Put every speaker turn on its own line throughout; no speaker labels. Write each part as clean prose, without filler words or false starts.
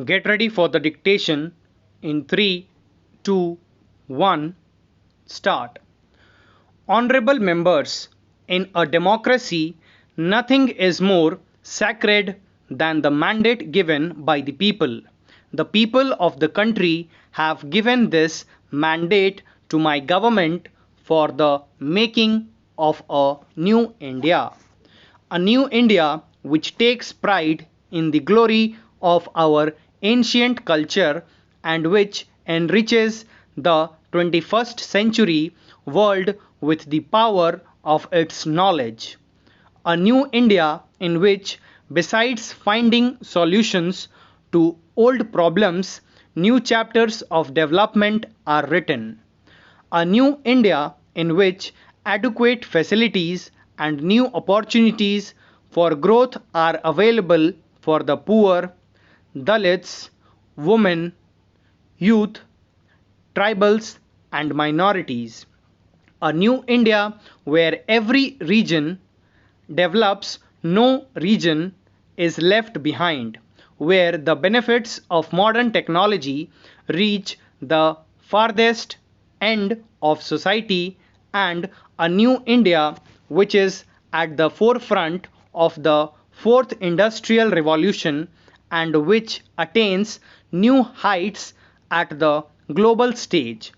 Get ready for the dictation in 3, 2, 1, start. Honorable members, in a democracy, nothing is more sacred than the mandate given by the people. The people of the country have given this mandate to my government for the making of a new India. A new India which takes pride in the glory of our ancient culture and which enriches the 21st century world with the power of its knowledge. A new India in which, besides finding solutions to old problems, new chapters of development are written. A new India in which adequate facilities and new opportunities for growth are available for the poor, Dalits, women, youth, tribals, and minorities. A new India where every region develops, no region is left behind, where the benefits of modern technology reach the farthest end of society, and a new India which is at the forefront of the fourth industrial revolution and which attains new heights at the global stage.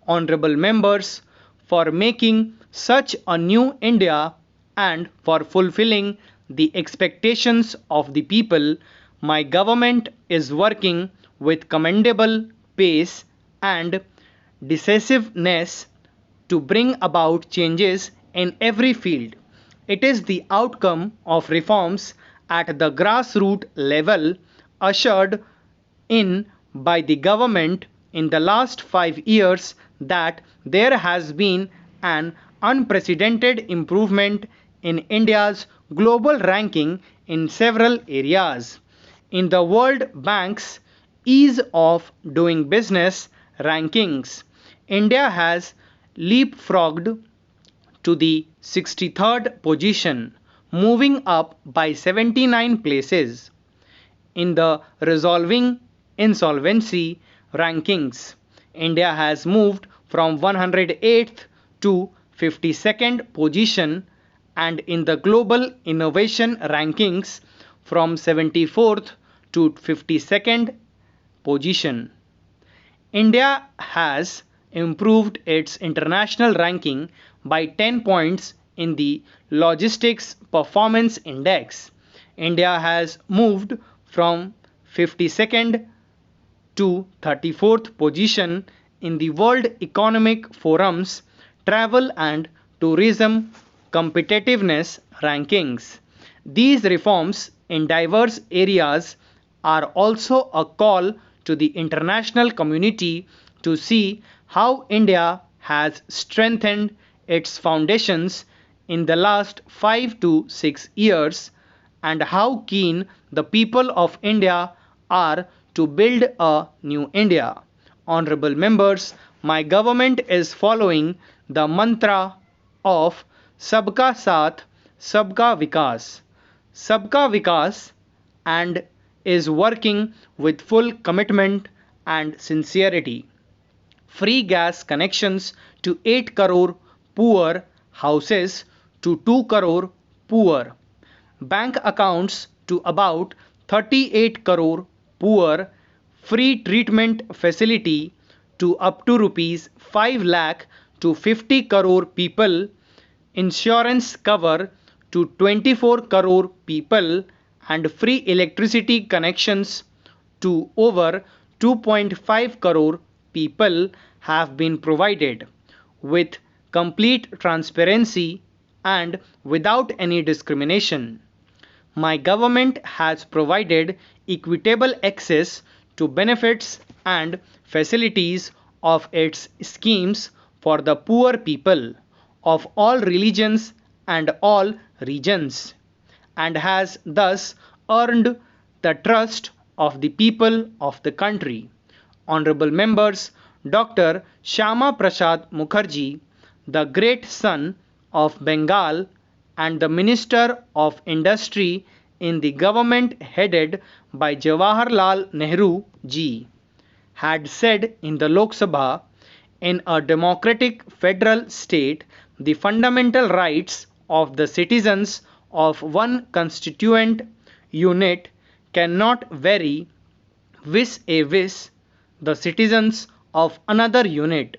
Honorable members, for making such a new India and for fulfilling the expectations of the people, my government is working with commendable pace and decisiveness to bring about changes in every field. It is the outcome of reforms at the grassroots level ushered in by the government in the last 5 years that there has been an unprecedented improvement in India's global ranking in several areas. In the World Bank's Ease of Doing Business rankings, India has leapfrogged to the 63rd position, moving up by 79 places. In the Resolving Insolvency rankings, India has moved from 108th to 52nd position, and in the Global Innovation rankings from 74th to 52nd position. India has improved its international ranking by 10 points in the Logistics Performance Index. India has moved from 52nd to 34th position in the World Economic Forum's Travel and Tourism Competitiveness rankings. These reforms in diverse areas are also a call to the international community to see how India has strengthened its foundations in the last 5 to 6 years and how keen the people of India are to build a new India. Honorable members, my government is following the mantra of Sabka Saath, Sabka Vikas. Sabka Vikas and is working with full commitment and sincerity. Free gas connections to 8 crore poor houses to 2 crore poor. Bank accounts to about 38 crore poor. Free treatment facility to up to rupees 5 lakh to 50 crore people. Insurance cover to 24 crore people and free electricity connections to over 2.5 crore people have been provided with complete transparency and without any discrimination. My government has provided equitable access to benefits and facilities of its schemes for the poor people of all religions and all regions, and has thus earned the trust of the people of the country. Honorable members, Dr. Shyama Prasad Mukherjee, the great son of Bengal and the Minister of Industry in the government headed by Jawaharlal Nehru ji, had said in the Lok Sabha, in a democratic federal state, the fundamental rights of the citizens of one constituent unit cannot vary vis-a-vis the citizens of another unit.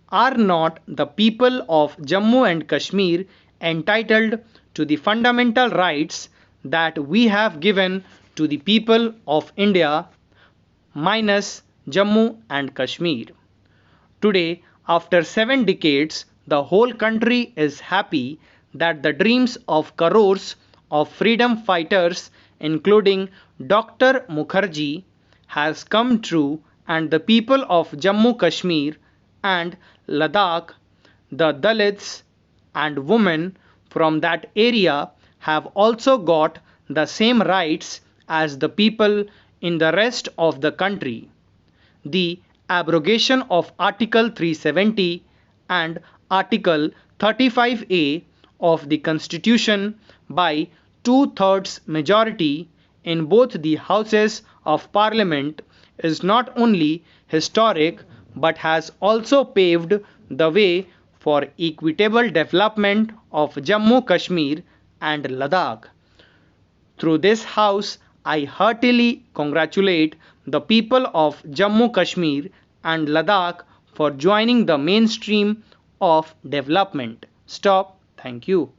Are not the people of Jammu and Kashmir entitled to the fundamental rights that we have given to the people of India minus Jammu and Kashmir? Today, after 7 decades, the whole country is happy that the dreams of crores of freedom fighters, including Dr. Mukherjee, has come true, and the people of Jammu Kashmir and Ladakh, the Dalits and women from that area have also got the same rights as the people in the rest of the country. The abrogation of Article 370 and Article 35A of the Constitution by two-thirds majority in both the Houses of Parliament is not only historic but has also paved the way for equitable development of Jammu Kashmir and Ladakh. Through this House, I heartily congratulate the people of Jammu Kashmir and Ladakh for joining the mainstream of development. Stop. Thank you.